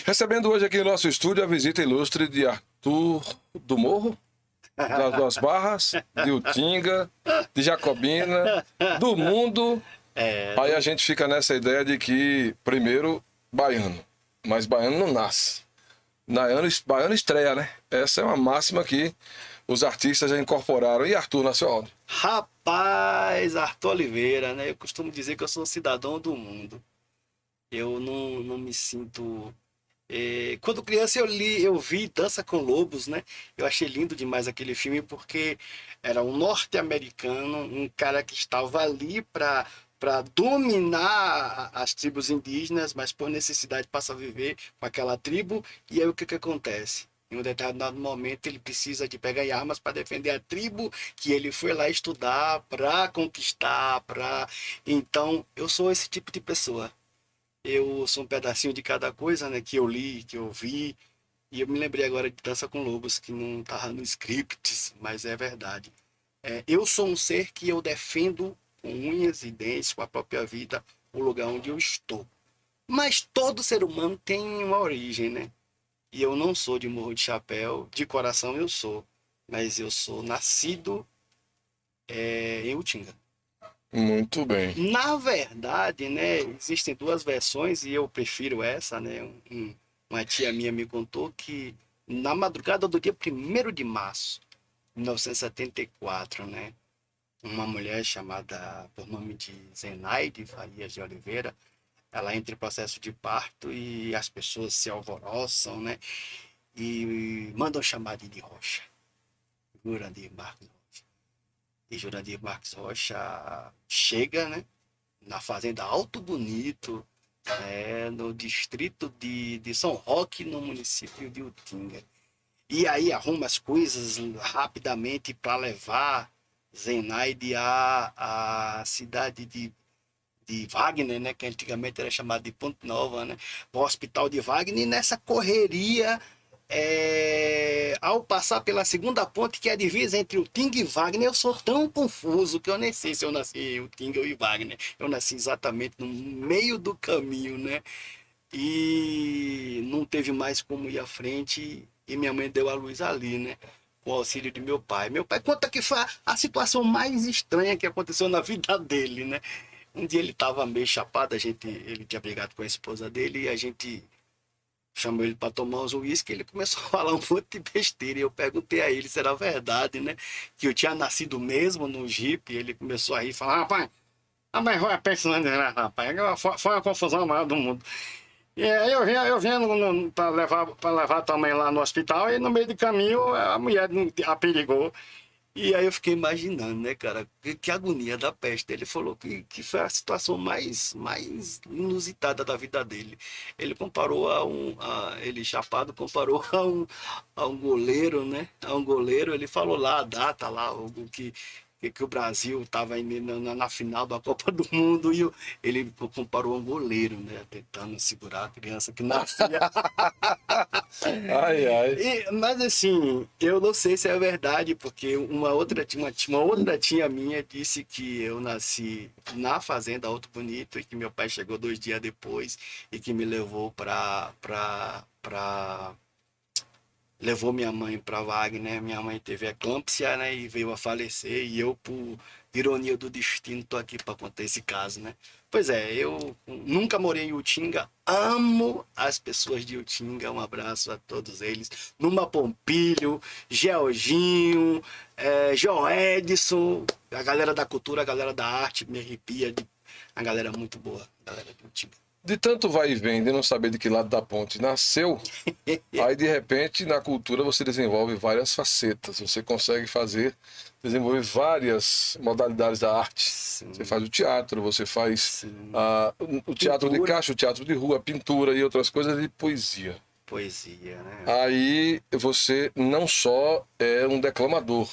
Recebendo hoje aqui no nosso estúdio a visita ilustre de Arthur do Morro, das Duas Barras, de Utinga, de Jacobina, do mundo. Aí a gente fica nessa ideia de que, primeiro, baiano, mas baiano não nasce. Baiano estreia, né? Essa é uma máxima que os artistas já incorporaram. E Arthur nasceu onde? Rapaz, Arthur Oliveira, né? Eu costumo dizer que eu sou um cidadão do mundo. Eu não me sinto. Quando criança eu vi Dança com Lobos, né? Eu achei lindo demais aquele filme porque era um norte-americano, um cara que estava ali para dominar as tribos indígenas, mas por necessidade passa a viver com aquela tribo. E aí o que acontece? Em um determinado momento ele precisa de pegar armas para defender a tribo que ele foi lá estudar, para conquistar, para... Então, eu sou esse tipo de pessoa. Eu sou um pedacinho de cada coisa, né, que eu li, que eu vi. E eu me lembrei agora de Dança com Lobos, que não estava no script, mas é verdade. Eu sou um ser que eu defendo com unhas e dentes, com a própria vida, o lugar onde eu estou. Mas todo ser humano tem uma origem, né? E eu não sou de Morro de Chapéu, de coração eu sou. Mas eu sou nascido em Utinga. Muito bem. Na verdade, né, existem duas versões e eu prefiro essa, né? Uma tia minha me contou que na madrugada do dia 1º de março de 1974, né, uma mulher chamada por nome de Zenaide Farias de Oliveira, ela entra em processo de parto e as pessoas se alvoroçam, né, e mandam chamar de Rocha, Jurandir Marques Rocha. E Jurandir Marques Rocha chega, né, na fazenda Alto Bonito, no distrito de São Roque, no município de Utinga. E aí arruma as coisas rapidamente para levar Zenaide à cidade de Wagner, né, que antigamente era chamado de Ponte Nova, né, para o hospital de Wagner. E nessa correria, ao passar pela segunda ponte, que é a divisa entre Utinga e Wagner, eu sou tão confuso que eu nem sei se eu nasci em Utinga ou em Wagner. Eu nasci exatamente no meio do caminho, né? E não teve mais como ir à frente e minha mãe deu a luz ali, né? Com o auxílio de meu pai. Meu pai conta que foi a situação mais estranha que aconteceu na vida dele, né? Um dia ele estava meio chapado, ele tinha brigado com a esposa dele e a gente chamou ele para tomar uns uísque, ele começou a falar um monte de besteira. E eu perguntei a ele se era verdade, né? Que eu tinha nascido mesmo no Jeep. E ele começou a rir e falar: rapaz, vai pensando, né, rapaz? Foi uma confusão maior do mundo. E aí eu vinha para levar tua mãe lá no hospital e no meio do caminho a mulher a perigou. E aí eu fiquei imaginando, né, cara, que agonia da peste. Ele falou que foi a situação mais inusitada da vida dele. Ele comparou ele chapado comparou a um goleiro, né? A um goleiro, ele falou lá a data lá, que o Brasil estava na final da Copa do Mundo e ele comparou a um goleiro, né? Tentando segurar a criança que nascia. Ai, ai. Mas assim, eu não sei se é verdade, porque uma outra tia minha disse que eu nasci na fazenda Alto Bonito e que meu pai chegou 2 dias depois e que me levou levou minha mãe para Wagner. Minha mãe teve eclâmpsia, né, e veio a falecer e eu, por ironia do destino, tô aqui para contar esse caso, né? Pois é, eu nunca morei em Utinga, amo as pessoas de Utinga, um abraço a todos eles. Numa Pompilho, Georginho, Joedson, a galera da cultura, a galera da arte, me arrepia, a galera muito boa, a galera de Utinga. De tanto vai e vem, de não saber de que lado da ponte nasceu, aí de repente na cultura você desenvolve várias facetas, você consegue desenvolver várias modalidades da arte. Sim. Você faz o teatro, você faz o teatro de Pintura. caixa, o teatro de rua, pintura e outras coisas, e poesia. Poesia, né? Aí você não só é um declamador,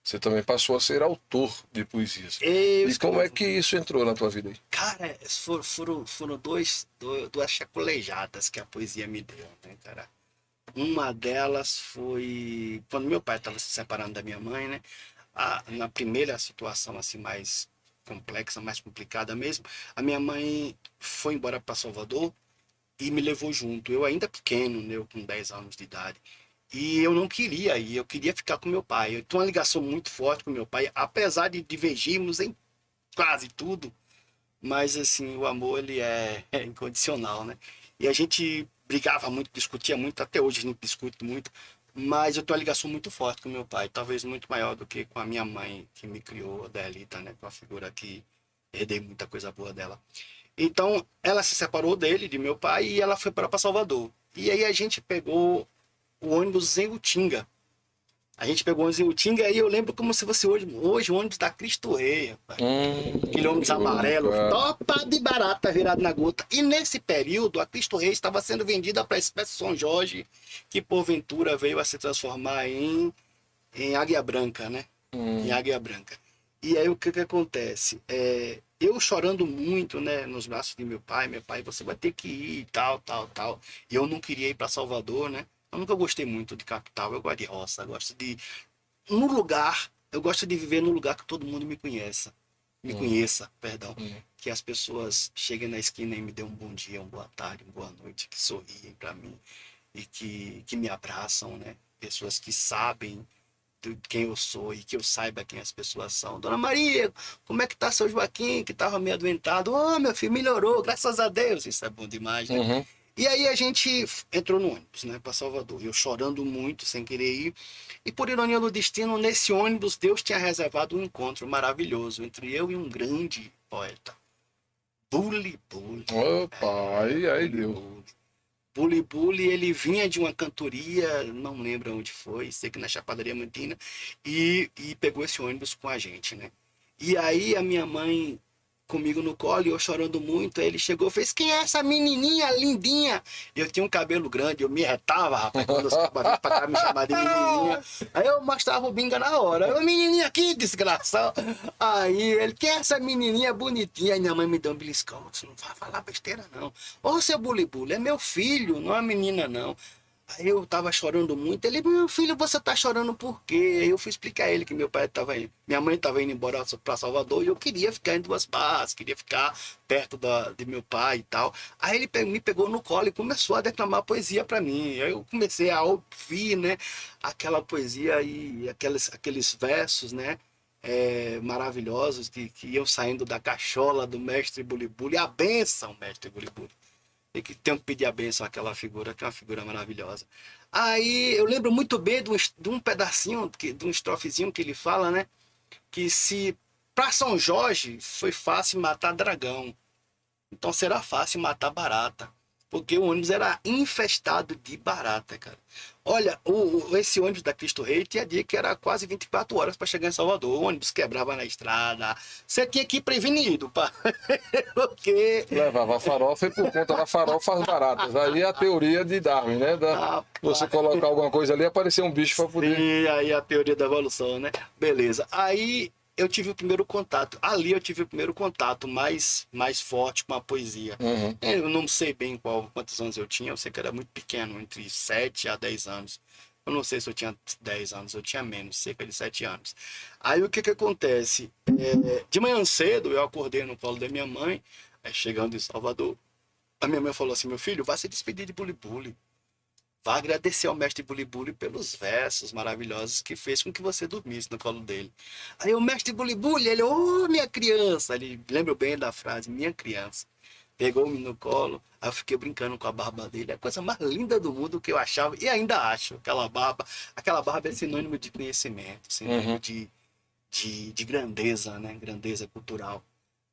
você também passou a ser autor de poesias. E como é que isso entrou na tua vida aí? Cara, foram duas chacolejadas que a poesia me deu, né, cara? Uma delas foi quando meu pai estava se separando da minha mãe, né? Na primeira situação assim mais complexa, mais complicada mesmo, a minha mãe foi embora para Salvador e me levou junto. Eu ainda pequeno, né, eu com 10 anos de idade. E eu não queria ir, eu queria ficar com meu pai. Eu tenho uma ligação muito forte com meu pai, apesar de divergirmos em quase tudo, mas assim, o amor ele é incondicional, né? E a gente brigava muito, discutia muito, até hoje a gente discute muito, mas eu tenho uma ligação muito forte com meu pai, talvez muito maior do que com a minha mãe, que me criou, a Delita, né? Com a figura que herdei muita coisa boa dela. Então, ela se separou dele, de meu pai, e ela foi para Salvador. E aí a gente pegou o ônibus em Utinga. A gente pegou o ônibus em Utinga e eu lembro como se fosse hoje o ônibus da Cristo Rei, rapaz. Aquele ônibus amarelo, topa de barata virado na gota. E nesse período, a Cristo Rei estava sendo vendida para a espécie São Jorge, que porventura veio a se transformar em Águia Branca, né? Em Águia Branca. E aí o que acontece? Eu chorando muito, né, nos braços de meu pai, você vai ter que ir, tal, tal, tal. E eu não queria ir para Salvador, né? Eu nunca gostei muito de capital, eu gosto de roça, eu gosto de viver num lugar que todo mundo me conheça, perdão. Que as pessoas cheguem na esquina e me dêem um bom dia, uma boa tarde, uma boa noite, que sorriem para mim e que me abraçam, né? Pessoas que sabem quem eu sou e que eu saiba quem as pessoas são. Dona Maria, como é que tá seu Joaquim, que tava meio adoentado? Oh, meu filho, melhorou, graças a Deus. Isso é bom demais, né? E aí a gente entrou no ônibus, né, para Salvador. Eu chorando muito, sem querer ir. E por ironia do destino, nesse ônibus, Deus tinha reservado um encontro maravilhoso entre eu e um grande poeta. Buli Buli. Opa, aí deu. Buli Buli, ele vinha de uma cantoria, não lembro onde foi, sei que na Chapada Diamantina, e pegou esse ônibus com a gente, né? E aí a minha mãe comigo no colo e eu chorando muito, aí ele chegou e fez: quem é essa menininha lindinha? Eu tinha um cabelo grande, eu me retava, rapaz, quando os cabas vinham pra cá me chamar de menininha. Aí eu mostrava o binga na hora: eu, menininha aqui, desgraçado. Aí ele: quem é essa menininha bonitinha? Aí minha mãe me deu um beliscão: você não vai falar besteira não. Ô, seu Buli Buli, é meu filho, não é menina não. Aí eu tava chorando muito. Ele: meu filho, você tá chorando por quê? Aí eu fui explicar a ele que meu pai tava indo, minha mãe tava indo embora para Salvador e eu queria ficar em Duas Barras, queria ficar perto de meu pai e tal. Aí ele me pegou no colo e começou a declamar poesia para mim. Aí eu comecei a ouvir, né, aquela poesia e aqueles versos, né, maravilhosos que iam saindo da cachola do mestre Buli Buli. A bênção, mestre Buli Buli. E que tem que pedir a bênção àquela figura, que é uma figura maravilhosa. Aí eu lembro muito bem de um pedacinho, de um estrofezinho que ele fala, né? Que se para São Jorge foi fácil matar dragão, então será fácil matar barata. Porque o ônibus era infestado de barata, cara. Olha, esse ônibus da Cristo Rei tinha dia que era quase 24 horas para chegar em Salvador. O ônibus quebrava na estrada. Você tinha que ir prevenido, pá. Porque... levava a farofa e por conta da farofa as baratas. Aí é a teoria de Darwin, né? Você colocar alguma coisa ali, aparecer um bicho para poder... Sim, aí a teoria da evolução, né? Beleza. Aí eu tive o primeiro contato. Ali eu tive o primeiro contato mais forte com a poesia. Eu não sei bem quantos anos eu tinha. Eu sei que era muito pequeno, entre 7 a 10 anos. Eu não sei se eu tinha 10 anos, eu tinha menos, cerca de 7 anos. Aí o que acontece? De manhã cedo eu acordei no colo da minha mãe, chegando em Salvador. A minha mãe falou assim: meu filho, vai se despedir de Buli Buli. Vai agradecer ao mestre Buli Buli pelos versos maravilhosos que fez com que você dormisse no colo dele. Aí o mestre Buli Buli, ele: ô, minha criança. Ele lembra bem da frase, minha criança. Pegou-me no colo, aí eu fiquei brincando com a barba dele. É a coisa mais linda do mundo que eu achava, e ainda acho, aquela barba. Aquela barba é sinônimo de conhecimento, sinônimo de grandeza, né? Grandeza cultural.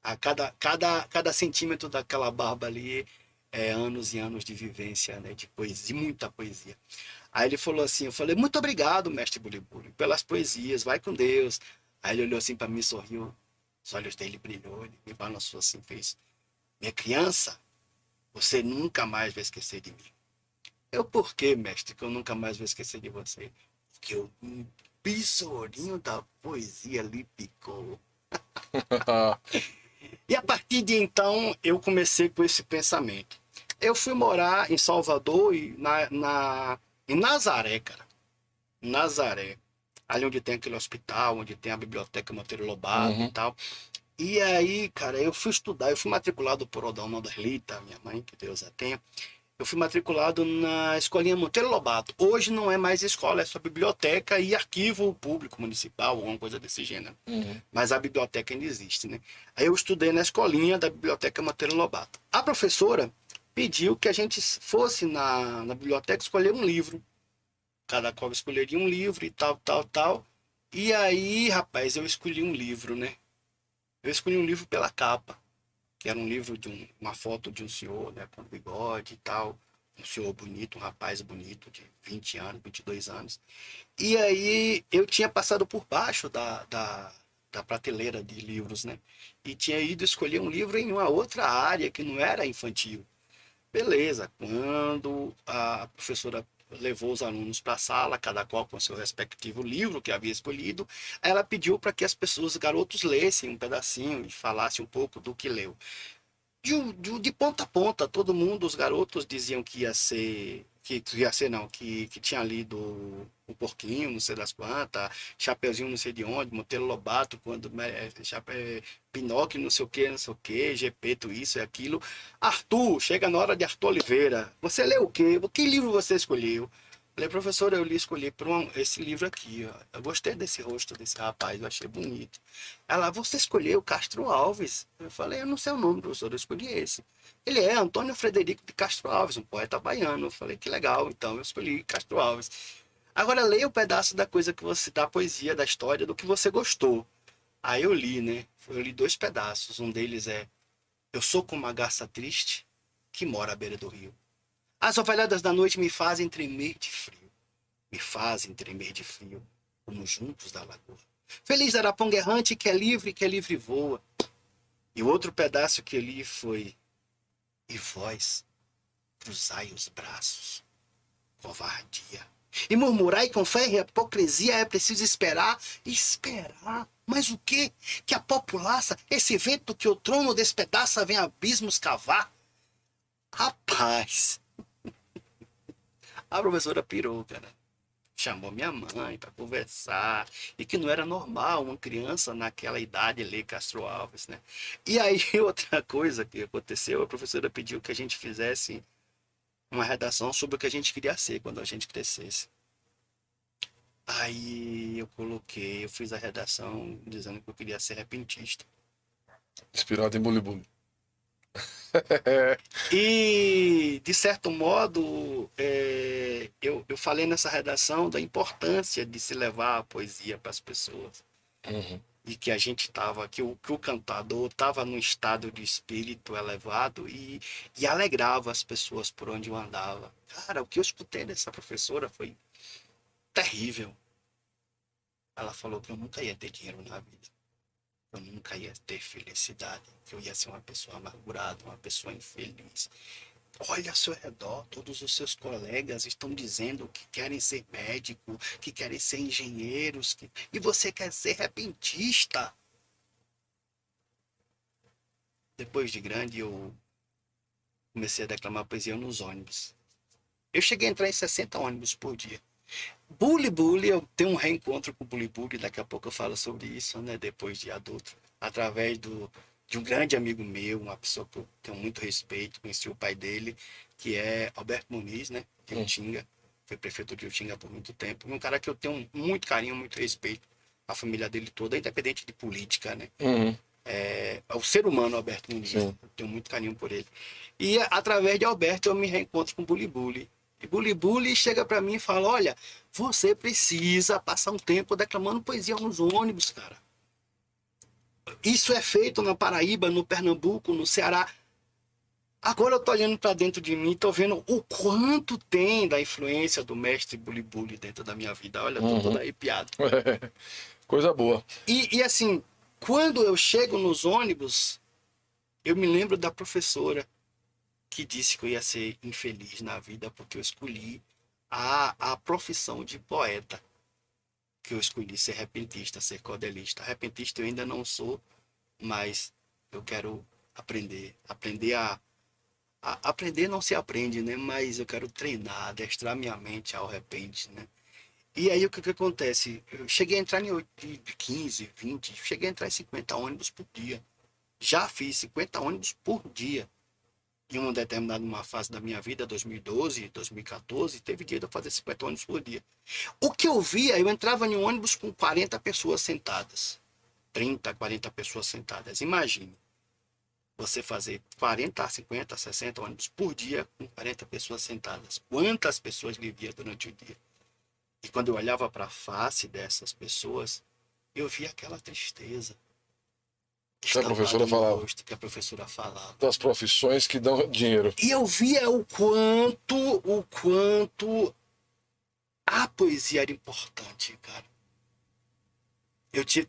A cada centímetro daquela barba ali anos e anos de vivência, né? De poesia, muita poesia. Aí ele falou assim, eu falei: muito obrigado, mestre Buli Buli, pelas poesias, vai com Deus. Aí ele olhou assim para mim, sorriu, os olhos dele brilhou, ele me balançou assim, fez: minha criança, você nunca mais vai esquecer de mim. Eu: por quê, mestre, que eu nunca mais vou esquecer de você? Porque um besourinho da poesia lhe picou. E a partir de então, eu comecei com esse pensamento. Eu fui morar em Salvador e em Nazaré, cara. Nazaré. Ali onde tem aquele hospital, onde tem a biblioteca Monteiro Lobato e tal. E aí, cara, eu fui estudar, eu fui matriculado por Odalma Derlita, minha mãe, que Deus a tenha. eu fui matriculado na Escolinha Monteiro Lobato. Hoje não é mais escola, é só biblioteca e arquivo público municipal, alguma coisa desse gênero. Mas a biblioteca ainda existe, né? Aí eu estudei na escolinha da Biblioteca Monteiro Lobato. A professora pediu que a gente fosse na biblioteca escolher um livro. Cada qual escolheria um livro e tal, tal, tal. E aí, rapaz, eu escolhi um livro, né? Eu escolhi um livro pela capa, que era um livro de uma foto de um senhor, né, com bigode e tal. Um senhor bonito, um rapaz bonito, de 20 anos, 22 anos. E aí eu tinha passado por baixo da prateleira de livros, né? E tinha ido escolher um livro em uma outra área que não era infantil. Beleza, quando a professora levou os alunos para a sala, cada qual com seu respectivo livro que havia escolhido, ela pediu para que as pessoas, os garotos, lessem um pedacinho e falassem um pouco do que leu. De ponta a ponta, todo mundo, os garotos diziam que ia ser, que ia ser não, que tinha lido o Porquinho, não sei das quantas, Chapeuzinho não sei de onde, Monteiro Lobato, quando Pinóquio não sei o que, Gepeto isso e aquilo. Arthur, chega na hora de Arthur Oliveira, você leu o quê? Que livro você escolheu? Falei, professor, escolhi por esse livro aqui, ó. Eu gostei desse rosto desse rapaz, eu achei bonito. Ela, você escolheu Castro Alves? Eu falei, eu não sei o nome, professor, eu escolhi esse. Ele é Antônio Frederico de Castro Alves, um poeta baiano. Eu falei, que legal, então eu escolhi Castro Alves. Agora leia o pedaço da coisa que você, da poesia, da história, do que você gostou. Aí eu li, né? Eu li 2 pedaços. Um deles é Eu sou como uma garça triste que mora à beira do rio. As orvalhadas da noite me fazem tremer de frio. Me fazem tremer de frio, como juntos da lagoa. Feliz Araponga errante que é livre voa. E o outro pedaço que eu li foi E vós, cruzai os braços, covardia. E murmurai com fé e hipocrisia é preciso esperar. Esperar? Mas o quê? Que a populaça, esse vento que o trono despedaça, vem abismos cavar? Rapaz, a professora pirou, cara. Chamou minha mãe para conversar, e que não era normal uma criança naquela idade ler Castro Alves, né? E aí outra coisa que aconteceu, a professora pediu que a gente fizesse uma redação sobre o que a gente queria ser quando a gente crescesse. Aí eu fiz a redação dizendo que eu queria ser repentista. Inspirado em Bully Bully. E, de certo modo, eu falei nessa redação da importância de se levar a poesia para as pessoas. E que a gente estava, que o cantador estava num estado de espírito elevado e alegrava as pessoas por onde eu andava. Cara, o que eu escutei dessa professora foi terrível. Ela falou que eu nunca ia ter dinheiro na vida. Eu nunca ia ter felicidade, que eu ia ser uma pessoa amargurada, uma pessoa infeliz. Olha ao seu redor, todos os seus colegas estão dizendo que querem ser médico, que querem ser engenheiros, e você quer ser repentista. Depois de grande, eu comecei a declamar poesia nos ônibus. Eu cheguei a entrar em 60 ônibus por dia. Bully Bully, eu tenho um reencontro com o Bully Bully, daqui a pouco eu falo sobre isso, né, depois de adulto, através de um grande amigo meu, uma pessoa que eu tenho muito respeito, conheci o pai dele, que é Alberto Muniz, né, de Utinga, foi prefeito de Utinga por muito tempo, um cara que eu tenho muito carinho, muito respeito, a família dele toda, independente de política, né, é o ser humano Alberto Muniz, eu tenho muito carinho por ele. E através de Alberto eu me reencontro com o Bully Bully. E Bully Bully chega para mim e fala, olha, você precisa passar um tempo declamando poesia nos ônibus, cara. Isso é feito na Paraíba, no Pernambuco, no Ceará. Agora eu tô olhando para dentro de mim, tô vendo o quanto tem da influência do mestre Bully Bully dentro da minha vida. Olha, tô todo arrepiado. Coisa boa. E assim, quando eu chego nos ônibus, eu me lembro da professora que disse que eu ia ser infeliz na vida porque eu escolhi a profissão de poeta, que eu escolhi ser repentista, ser cordelista. Repentista eu ainda não sou, mas eu quero aprender aprender não se aprende, né? Mas eu quero treinar, adestrar minha mente ao repente, né? E aí o que acontece? Eu cheguei a entrar em 15, 20, cheguei a entrar em 50 ônibus por dia. Já fiz 50 ônibus por dia. em uma determinada uma fase da minha vida, 2012, 2014, teve dia de eu fazer 50 ônibus por dia. O que eu via, eu entrava em um ônibus com 40 pessoas sentadas. 30, 40 pessoas sentadas. Imagine você fazer 40, 50, 60 ônibus por dia com 40 pessoas sentadas. Quantas pessoas lhe via durante o dia? E quando eu olhava para a face dessas pessoas, eu via aquela tristeza. Que a professora falava. Que a professora falava. Das profissões que dão dinheiro. E eu via o quanto a poesia era importante, cara.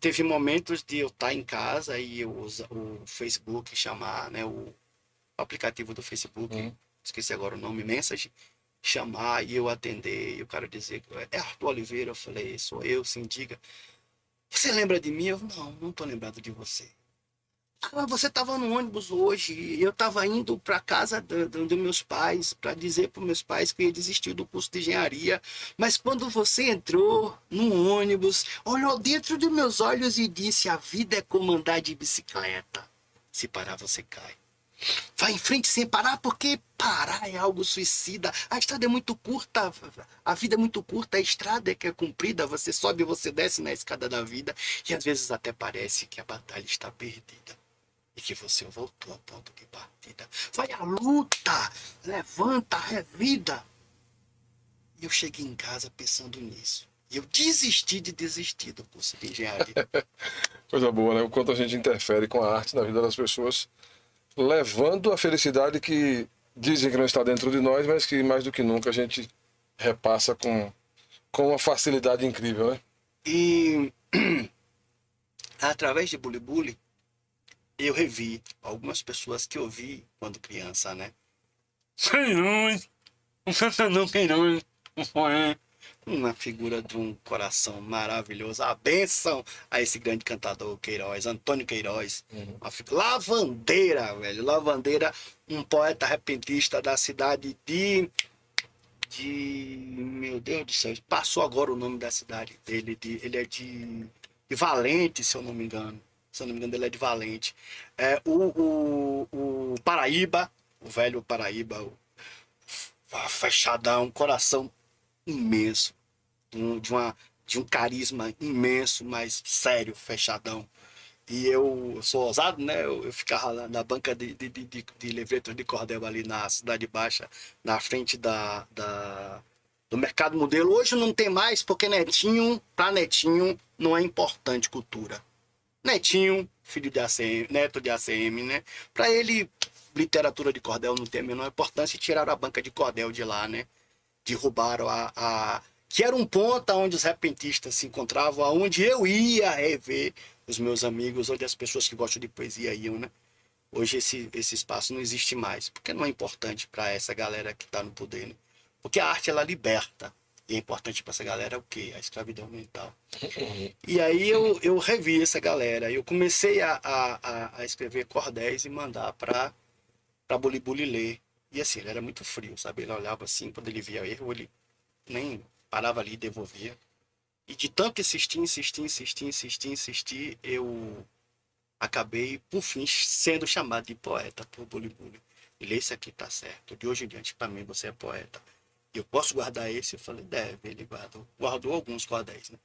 Teve momentos de eu estar em casa e eu usar o Facebook, chamar, né, o aplicativo do Facebook, esqueci agora o nome, Message, chamar e eu atender, e o cara dizer, é Arthur Oliveira, eu falei, sou eu, sim, diga. Você lembra de mim? Eu, não tô lembrado de você. Ah, você estava no ônibus hoje, eu estava indo para casa dos meus pais, para dizer para meus pais que eu ia desistir do curso de engenharia, mas quando você entrou no ônibus, olhou dentro dos meus olhos e disse, a vida é como andar de bicicleta, se parar você cai. Vai em frente sem parar, porque parar é algo suicida. A estrada é muito curta, a vida é muito curta, a estrada é que é comprida, você sobe, você desce na escada da vida, e às vezes até parece que a batalha está perdida. E que você voltou ao ponto de partida. Vai à luta, levanta, revida. E eu cheguei em casa pensando nisso. E eu desisti de desistir do curso de engenharia. Coisa boa, né? O quanto a gente interfere com a arte na vida das pessoas, levando a felicidade que dizem que não está dentro de nós, mas que mais do que nunca a gente repassa com uma facilidade incrível, né? E através de Bully Bully, eu revi algumas pessoas que eu vi quando criança, né? Queiroz, o Santana Queiroz, uma figura de um coração maravilhoso, a bênção a esse grande cantador Queiroz, Antônio Queiroz, uma Lavandeira, velho, Lavandeira, um poeta repentista da cidade meu Deus do céu, passou agora o nome da cidade dele, ele é de Valente, se eu não me engano. Se eu não me engano, ele é de Valente. O Paraíba, o velho Paraíba, fechadão, coração imenso, de um carisma imenso, mas sério, fechadão. E eu sou ousado, né? Eu ficava lá na banca de livretos de cordel ali na Cidade Baixa, na frente do Mercado Modelo. Hoje não tem mais, porque para Netinho, não é importante cultura. Netinho, filho de ACM, neto de ACM, né? Para ele, literatura de cordel não tem a menor importância e tiraram a banca de cordel de lá, né? Derrubaram que era um ponto onde os repentistas se encontravam, onde eu ia rever os meus amigos, onde as pessoas que gostam de poesia iam, né? Hoje esse espaço não existe mais, porque não é importante para essa galera que está no poder, né? Porque a arte, ela liberta. E é importante para essa galera o quê? A escravidão mental. E aí eu revi essa galera. Eu comecei a escrever cordéis e mandar para Bully Bully ler. E assim, ele era muito frio, sabe? Ele olhava assim, quando ele via erro, ele nem parava ali e devolvia. E de tanto insistir, eu acabei, por fim, sendo chamado de poeta por Bully Bully. Ele, esse aqui tá certo. De hoje em diante, para mim, você é poeta. Eu posso guardar esse? Eu falei, deve, ele guardou alguns cordéis, né?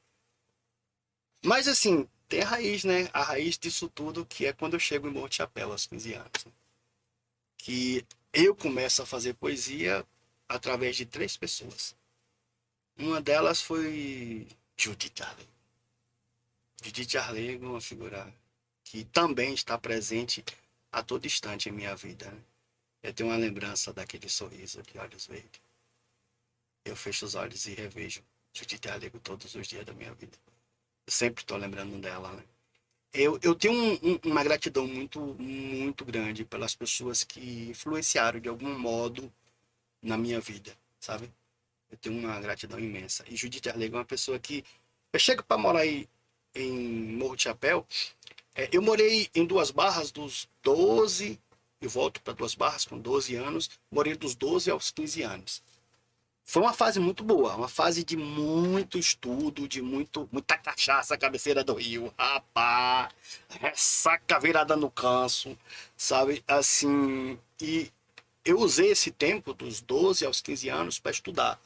Mas assim, tem a raiz, né? A raiz disso tudo, que é quando eu chego em Morro de Chapéu, aos 15 anos. Né? Que eu começo a fazer poesia através de 3 pessoas. Uma delas foi Judith Arlego. Judith Arlego é uma figura que também está presente a todo instante em minha vida. Né? Eu tenho uma lembrança daquele sorriso de olhos verdes. Eu fecho os olhos e revejo Judith Arlego todos os dias da minha vida. Eu sempre estou lembrando dela, né? Eu tenho uma gratidão muito, muito grande pelas pessoas que influenciaram de algum modo na minha vida, sabe? Eu tenho uma gratidão imensa. E Judith Arlego é uma pessoa que... Eu chego para morar aí em Morro de Chapéu. Eu morei em Duas Barras dos 12... Eu volto para Duas Barras com 12 anos. Morei dos 12 aos 15 anos. Foi uma fase muito boa, uma fase de muito estudo, de muita cachaça, cabeceira do rio, rapaz, saca virada no canso, sabe, assim, e eu usei esse tempo dos 12 aos 15 anos para estudar,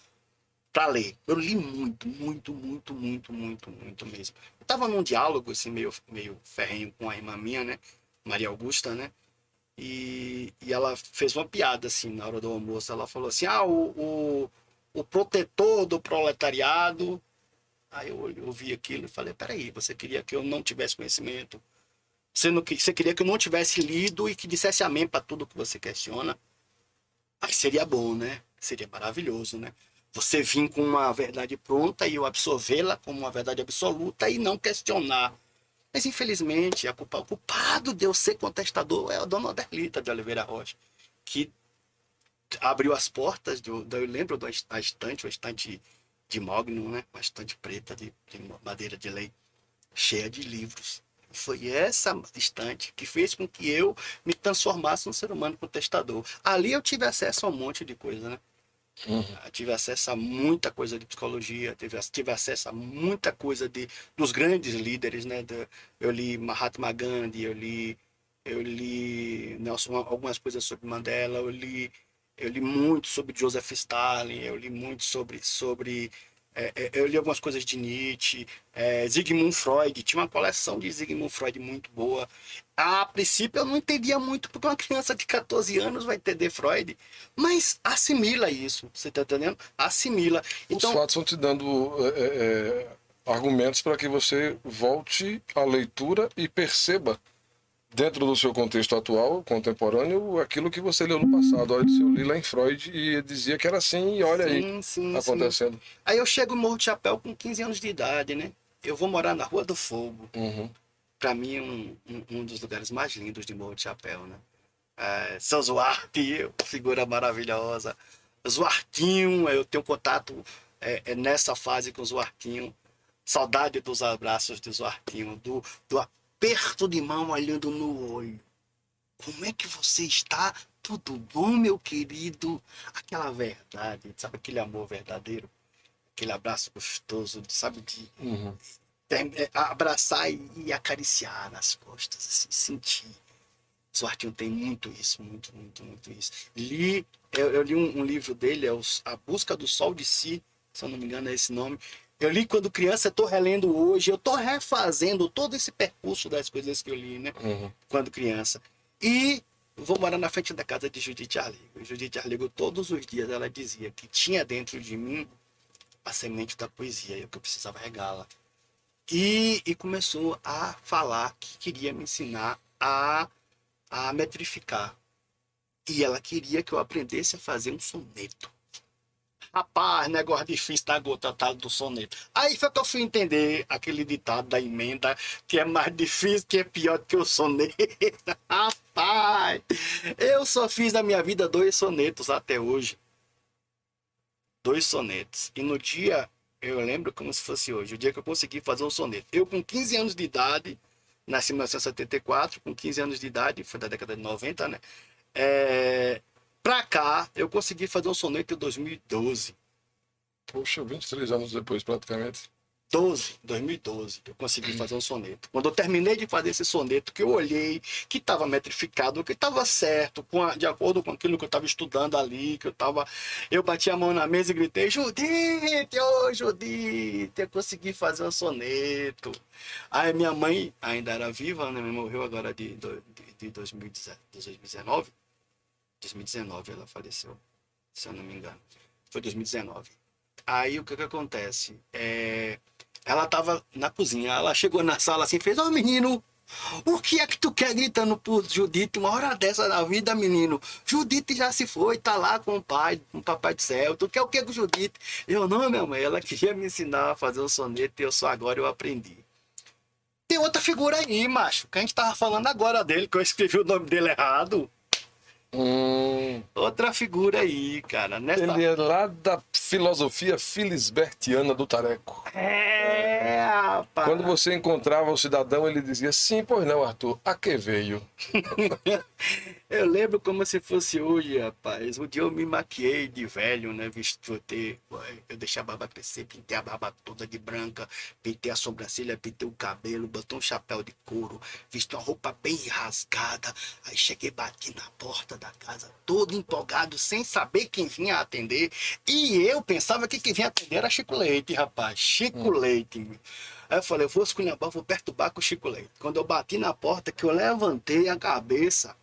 para ler. Eu li muito, muito, muito, muito, muito, muito mesmo. Eu estava num diálogo assim meio ferrenho com a irmã minha, né, Maria Augusta, né? E ela fez uma piada assim na hora do almoço. Ela falou assim: ah, o protetor do proletariado. Aí eu vi aquilo e falei: peraí, você queria que eu não tivesse conhecimento? Você queria que eu não tivesse lido e que dissesse amém para tudo que você questiona? Aí seria bom, né? Seria maravilhoso, né? Você vir com uma verdade pronta e eu absorvê-la como uma verdade absoluta e não questionar. Mas, infelizmente, o culpado de eu ser contestador é a dona Odelita de Oliveira Rocha, que abriu as portas, eu lembro da estante, uma estante de mogno, né? Uma estante preta de madeira de lei, cheia de livros. Foi essa estante que fez com que eu me transformasse num ser humano contestador. Ali eu tive acesso a um monte de coisa, né? Tive acesso a muita coisa de psicologia, tive acesso a muita coisa dos grandes líderes, né? Eu li Mahatma Gandhi, eu li Nelson, algumas coisas sobre Mandela, eu li muito sobre Joseph Stalin, eu li muito eu li algumas coisas de Nietzsche, Sigmund Freud, tinha uma coleção de Sigmund Freud muito boa. A princípio eu não entendia muito, porque uma criança de 14 anos vai entender Freud, mas assimila isso, você está entendendo? Assimila. Então, os fatos estão te dando argumentos para que você volte à leitura e perceba, dentro do seu contexto atual, contemporâneo, aquilo que você leu no passado. Olha, eu li lá em Freud e dizia que era assim, e olha aí, sim. acontecendo. Aí eu chego no Morro de Chapéu com 15 anos de idade, né? Eu vou morar na Rua do Fogo. Uhum. Para mim, um dos lugares mais lindos de Morro de Chapéu, né? Seu Zuarte, figura maravilhosa. Zuartinho, eu tenho contato nessa fase com o Zuartinho. Saudade dos abraços de Zuartinho, do aperto de mão olhando no olho. Como é que você está? Tudo bom, meu querido? Aquela verdade, sabe aquele amor verdadeiro? Aquele abraço gostoso, sabe? Uhum. Abraçar e acariciar nas costas, assim, sentir. Suartinho tem muito isso, muito, muito, muito isso. Eu li um livro dele, A Busca do Sol de Si, se eu não me engano é esse nome. Eu li quando criança, estou relendo hoje, eu estou refazendo todo esse percurso das coisas que eu li, né? Uhum. Quando criança. E vou morar na frente da casa de Judite Arligo. Judite Arligo, todos os dias, ela dizia que tinha dentro de mim a semente da poesia, e que eu precisava regá-la. E começou a falar que queria me ensinar a metrificar. E ela queria que eu aprendesse a fazer um soneto. Rapaz, negócio difícil da gota tal do soneto. Aí foi que eu fui entender aquele ditado da emenda, que é mais difícil, que é pior do que o soneto. Rapaz, eu só fiz na minha vida 2 sonetos até hoje. 2 sonetos. E no dia, eu lembro como se fosse hoje, o dia que eu consegui fazer um soneto. Eu com 15 anos de idade, nasci em 1974, com 15 anos de idade, foi da década de 90, né? Pra cá, eu consegui fazer um soneto em 2012. Poxa, 23 anos depois, praticamente. 2012, eu consegui fazer um soneto. Quando eu terminei de fazer esse soneto, que eu olhei, que estava metrificado, que estava certo, de acordo com aquilo que eu estava estudando ali, eu bati a mão na mesa e gritei: Judite, ô Judite, eu consegui fazer um soneto. Aí minha mãe ainda era viva, né? Morreu agora de 2019. 2019 ela faleceu, se eu não me engano. Foi 2019. Aí o que acontece? Ela tava na cozinha, ela chegou na sala assim, fez: ó, menino, o que é que tu quer gritando pro Judite uma hora dessa na vida, menino? Judite já se foi, tá lá com o pai, com o papai do céu. Tu quer o que com o Judite? Eu: não, minha mãe, ela queria me ensinar a fazer um soneto e eu aprendi. Tem outra figura aí, macho, que a gente tava falando agora dele, que eu escrevi o nome dele errado. Outra figura aí, cara. Ele é lá da filosofia filisbertiana do Tareco. Rapaz. Quando você encontrava o cidadão, ele dizia: sim, pois não, Arthur, a que veio? Eu lembro como se fosse hoje, rapaz. Um dia eu me maquiei de velho, né? Eu deixei a barba crescer, pintei a barba toda de branca, pintei a sobrancelha, pintei o cabelo, botou um chapéu de couro, vesti uma roupa bem rasgada. Aí cheguei, bati na porta da casa, todo empolgado, sem saber quem vinha atender. E eu pensava que quem vinha atender era Chico Leite, rapaz. Chico Leite. Aí eu falei, eu vou esculhambar, vou perturbar com o Chico Leite. Quando eu bati na porta, que eu levantei a cabeça,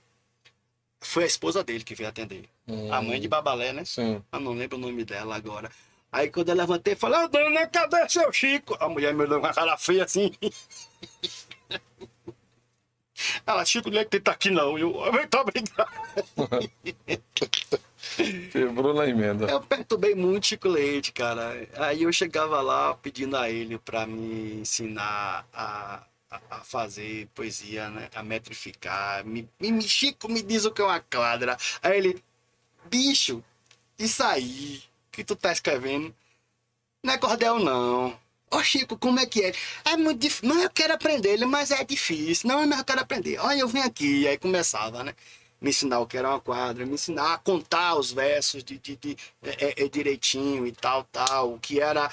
foi a esposa dele que veio atender. A mãe de Babalé, né? Sim. Eu não lembro o nome dela agora. Aí quando eu levantei, falei, ô dona, cadê seu Chico? A mulher me olhou com a cara feia assim. Ela, Chico Leite tá aqui não. Eu, muito obrigado. Quebrou na emenda. Eu perturbei muito Chico Leite, cara. Aí eu chegava lá pedindo a ele pra me ensinar a fazer poesia, né? A metrificar. Chico, me diz o que é uma quadra. Aí ele, bicho, isso aí que tu tá escrevendo não é cordel, não. Ô Chico, como é que é? É muito difícil. Não, eu quero aprender ele, mas é difícil. Não, eu quero aprender. Olha, eu venho aqui. E aí começava, né? Me ensinar o que era uma quadra, me ensinar a contar os versos direitinho e tal. O que era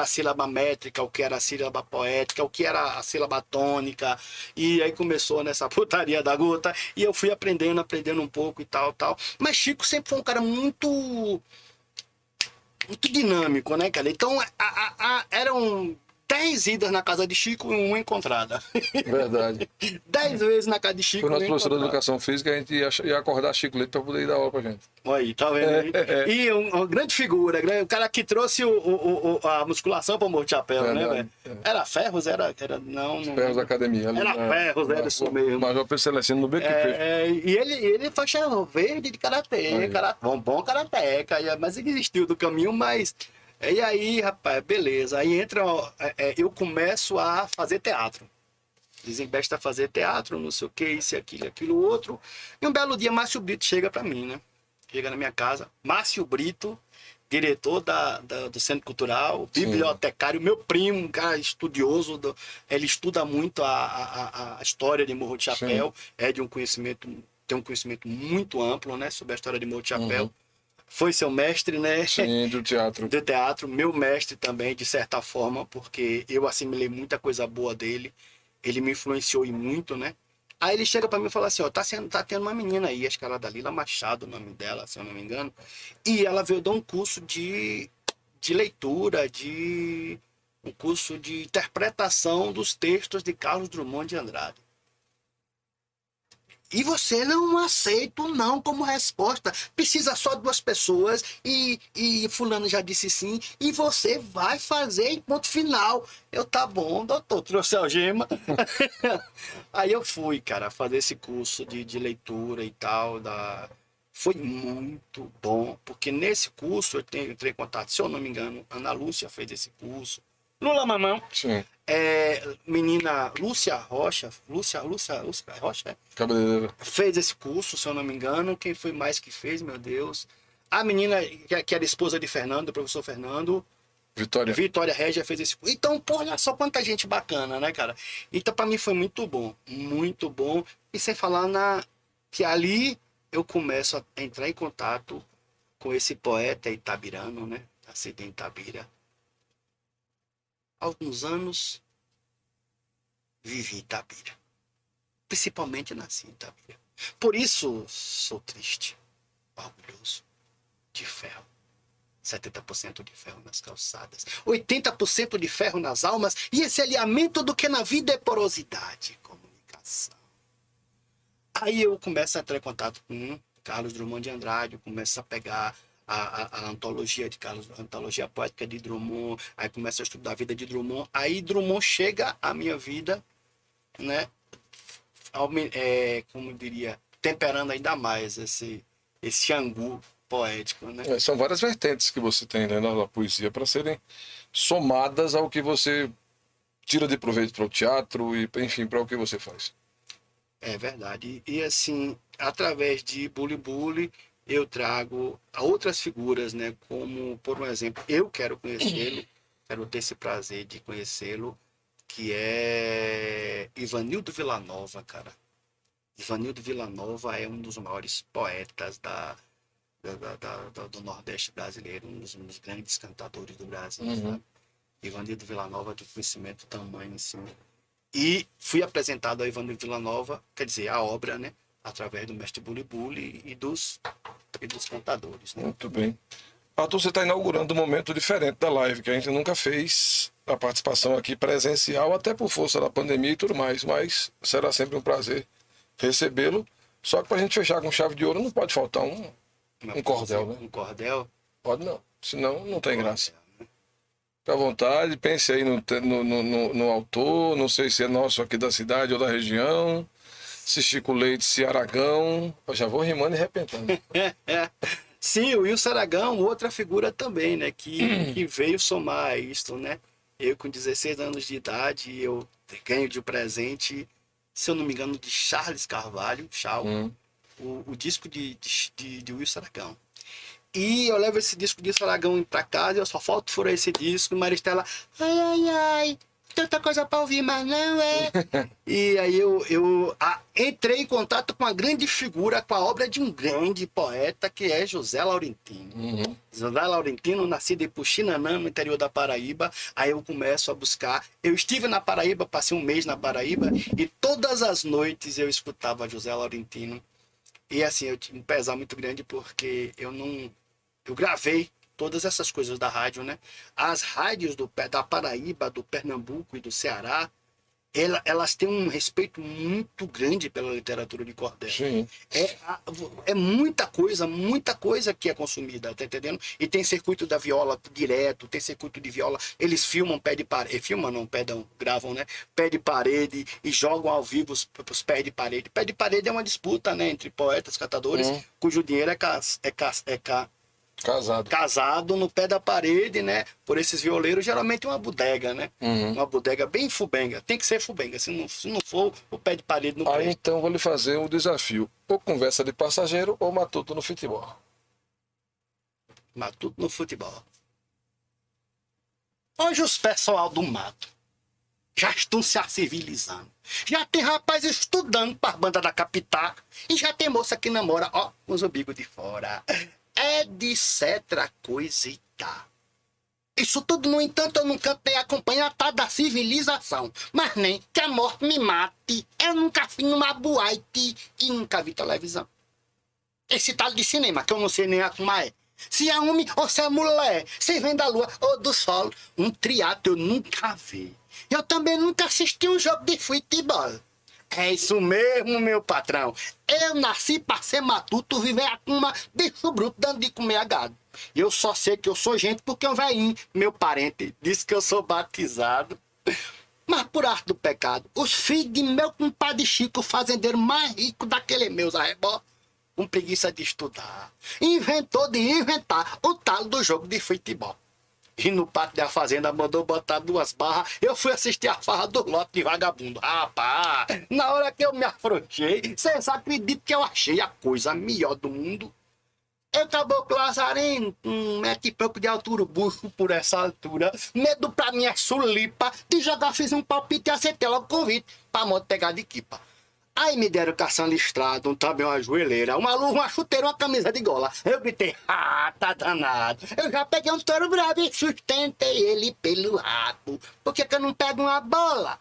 a sílaba métrica, o que era a sílaba poética, o que era a sílaba tônica. E aí começou nessa putaria da gota. E eu fui aprendendo um pouco e tal. Mas Chico sempre foi um cara muito dinâmico, né, cara? Então, eram 10 idas na casa de Chico e uma encontrada. Verdade. 10 vezes na casa de Chico. Foi nosso e uma professor de encontrada. educação física, a gente ia acordar Chico Leite para poder ir dar aula pra gente. Olha aí, tá vendo aí? E uma grande figura, o cara que trouxe a musculação para o Morro de Chapéu, né, velho? Era Ferros? Era não. Ferros da Academia. Ali Era Ferros, era isso mesmo. Major Pedro Celestino no BQP. E ele faixa verde de karatê, bom karateca, mas ele desistiu do caminho, mas... E aí, rapaz, beleza. Aí entra, eu começo a fazer teatro. Desembesta a fazer teatro, não sei o que, isso, aquilo, outro. E um belo dia, Márcio Brito chega pra mim, né? Chega na minha casa. Márcio Brito, diretor do Centro Cultural, bibliotecário, meu primo, um cara estudioso, ele estuda muito a história de Morro de Chapéu, tem um conhecimento muito amplo, né, sobre a história de Morro de Chapéu. Foi seu mestre, né? Sim, do teatro. Do teatro, meu mestre também, de certa forma, porque eu assimilei muita coisa boa dele. Ele me influenciou em muito, né? Aí ele chega pra mim e fala assim, ó, tá tendo uma menina aí, acho que era Dalila Machado, o nome dela, se eu não me engano. E ela veio dar um curso de leitura, um curso de interpretação dos textos de Carlos Drummond de Andrade. E você não aceita não como resposta. Precisa só de 2 pessoas e fulano já disse sim. E você vai fazer em ponto final. Eu, tá bom, doutor, trouxe a algema. Aí eu fui, cara, fazer esse curso de leitura e tal. Foi muito bom, porque nesse curso eu entrei em contato, se eu não me engano, Ana Lúcia fez esse curso. Lula Mamão. Sim. Menina Lúcia Rocha, Cabeleireira. fez esse curso, se eu não me engano. Quem foi mais que fez, meu Deus? A menina que era esposa de Fernando, do professor Fernando, Vitória Régia, fez esse curso. Então, pô, olha só quanta gente bacana, né, cara? Então, pra mim foi muito bom, muito bom. E sem falar que ali eu começo a entrar em contato com esse poeta itabirano, né? Nascido em Itabira. Há alguns anos vivi em Itabira. Principalmente nasci em Itabira. Por isso sou triste, orgulhoso, de ferro. 70% de ferro nas calçadas, 80% de ferro nas almas, e esse alinhamento do que na vida é porosidade, comunicação. Aí eu começo a entrar em contato com Carlos Drummond de Andrade, eu começo a pegar a antologia de Carlos, a antologia poética de Drummond, aí começo a estudar a vida de Drummond. Aí Drummond chega à minha vida, né? Como eu diria, temperando ainda mais esse angu poético, né? São várias vertentes que você tem, né, na poesia para serem somadas ao que você tira de proveito para o teatro e, enfim, para o que você faz. É verdade. E assim, através de Buli Buli, eu trago outras figuras, né? Como, por um exemplo, eu quero conhecê-lo, quero ter esse prazer de conhecê-lo, que é Ivanildo Villanova, cara. Ivanildo Villanova é um dos maiores poetas do Nordeste brasileiro, um dos grandes cantadores do Brasil, sabe? Ivanildo Villanova, de conhecimento tamanho, assim. E fui apresentado a Ivanildo Villanova, quer dizer, a obra, né? através do mestre Buli Buli e dos cantadores, né? Muito bem. Arthur, você está inaugurando um momento diferente da live, que a gente nunca fez a participação aqui presencial, até por força da pandemia e tudo mais, mas será sempre um prazer recebê-lo. Só que para a gente fechar com chave de ouro, não pode faltar um cordel, né? Um cordel? Pode não, senão não tem graça. Fique à vontade, pense aí no autor, não sei se é nosso aqui da cidade ou da região, se Chico Leite, se Aragão. Eu já vou rimando e repentando. Sim, o Wilson Aragão, outra figura também, né? Que veio somar isto, né? Eu, com 16 anos de idade, eu ganho de presente, se eu não me engano, de Charles Carvalho, o disco de Wilson Aragão. E eu levo esse disco de Wilson Aragão pra casa, eu só falto furar esse disco, e Maristela, ai, tanta coisa pra ouvir, mas não é. E aí eu entrei em contato com uma grande figura, com a obra de um grande poeta, que é José Laurentino. José Laurentino, nascido em Puxinanã, no interior da Paraíba. Aí eu começo a buscar. Eu estive na Paraíba, passei um mês na Paraíba, e todas as noites eu escutava José Laurentino. E assim, eu tinha um pesar muito grande, porque eu gravei todas essas coisas da rádio, né? As rádios da Paraíba, do Pernambuco e do Ceará, elas têm um respeito muito grande pela literatura de cordel. Sim. É muita coisa que é consumida, tá entendendo? E tem circuito da viola direto, tem circuito de viola, eles filmam pé de parede, gravam, né? Pé de parede e jogam ao vivo os pés de parede. Pé de parede é uma disputa, né? Entre poetas, cantadores, cujo dinheiro casado no pé da parede, né? Por esses violeiros, geralmente uma bodega, né? Uma bodega bem fubenga. Tem que ser fubenga. Se não for, o pé de parede no pé. Aí então vou lhe fazer um desafio. Ou conversa de passageiro ou matuto no futebol. Matuto no futebol. Hoje os pessoal do mato já estão se civilizando. Já tem rapaz estudando para banda da capital. E já tem moça que namora, ó, com os umbigos de fora. Etc. coisa e tá. Isso tudo, no entanto, eu nunca tenho acompanhado a da civilização. Mas nem que a morte me mate. Eu nunca fui numa boate e nunca vi televisão. Esse tal de cinema, que eu não sei nem como é. Se é homem ou se é mulher. Se vem da lua ou do sol. Um triatlo eu nunca vi. Eu também nunca assisti um jogo de futebol. É isso mesmo, meu patrão. Eu nasci para ser matuto, viver a cama, bicho bruto, dando de comer a gado. Eu só sei que eu sou gente porque um velhinho, meu parente, disse que eu sou batizado. Mas por arte do pecado, os filhos de meu compadre Chico, o fazendeiro mais rico daquele meus arrebó, com preguiça de estudar, inventou de inventar o tal do jogo de futebol. E no pátio da fazenda mandou botar 2 barras. Eu fui assistir a farra do lote de vagabundo. Rapaz, na hora que eu me afrouxei, vocês acreditam que eu achei a coisa melhor do mundo? Eu caboclo lazareno, 1,5 m de altura, o bucho por essa altura. Medo pra mim é sulipa. De jogar fiz um palpite e aceitei logo o convite pra moto pegar de equipa. Aí me deram cação listrado, também uma joelheira, uma luva, uma chuteira, uma camisa de gola. Eu gritei, tá danado. Eu já peguei um touro bravo e sustentei ele pelo rabo. Por que eu não pego uma bola?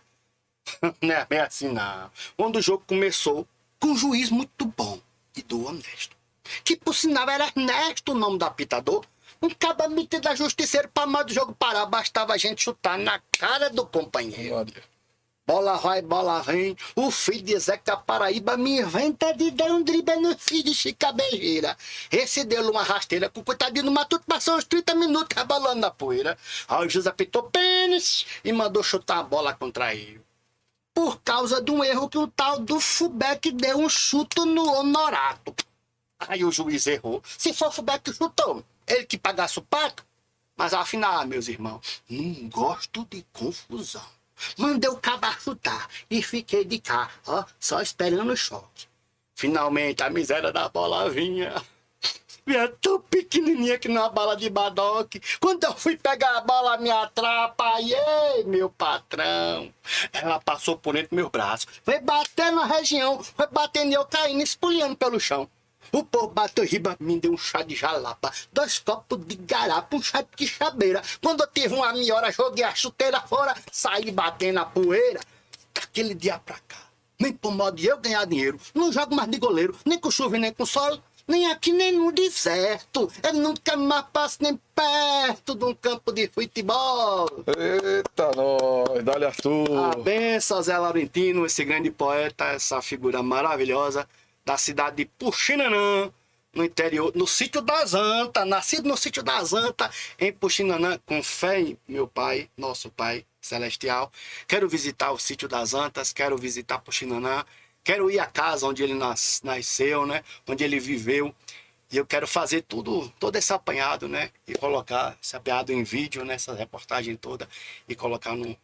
Não é bem assim, não. Quando o jogo começou, com um juiz muito bom e do honesto, que por sinal era Ernesto o nome do apitador, um caba metido da justiceiro pra mais do jogo parar, bastava a gente chutar na cara do companheiro. Bola vai, bola vem, o filho de Zeca Paraíba me inventa de dar um drible no filho de Chica Bejeira. Esse deu uma rasteira, com o coitadinho do Matuto passou uns 30 minutos rebolando na poeira. Aí o juiz apitou pênis e mandou chutar a bola contra ele. Por causa de um erro que o tal do Fubeck deu um chute no Honorato. Aí o juiz errou. Se for o Fubeck que chutou, ele que pagasse o pato. Mas afinal, meus irmãos, não gosto de confusão. Mandei o caba chutar e fiquei de cá, ó, só esperando o choque. Finalmente a miséria da bola vinha. Vinha tão pequenininha que numa bala de badoque. Quando eu fui pegar a bola, me atrapalhei, meu patrão. Ela passou por dentro do meu braço, foi bater na região, foi batendo e eu caindo, espulhando pelo chão. O povo bateu riba, me deu um chá de jalapa, 2 copos de garapa, um chá de quixabeira. Quando eu tive uma miora, joguei a chuteira fora, saí batendo a poeira. Daquele dia pra cá, nem por modo de eu ganhar dinheiro. Não jogo mais de goleiro, nem com chuva, nem com sol, nem aqui, nem no deserto. Eu nunca mais passo nem perto de um campo de futebol. Eita, nós, dá-lhe Arthur. A benção, Zé Laurentino, esse grande poeta, essa figura maravilhosa da cidade de Puxinanã, no interior, no sítio das Antas, nascido no sítio das Antas, em Puxinanã, com fé em meu pai, nosso pai celestial. Quero visitar o sítio das Antas, quero visitar Puxinanã, quero ir à casa onde ele nasceu, né? Onde ele viveu. E eu quero fazer todo esse apanhado, né? E colocar esse apanhado em vídeo, nessa reportagem toda, e colocar no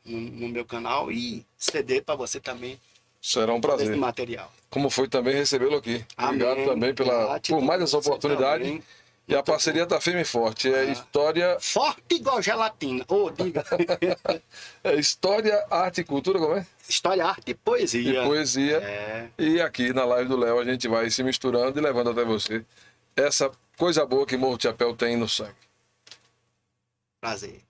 meu canal e ceder para você também. Será um prazer. Esse material. Como foi também recebê-lo aqui. Amém. Obrigado também por mais essa oportunidade. E a parceria está firme e forte. É história... Forte igual gelatina. Diga. É história, arte e cultura, como é? História, arte e poesia. E poesia. É. E aqui na live do Léo a gente vai se misturando e levando até você essa coisa boa que Morro de Chapéu tem no sangue. Prazer.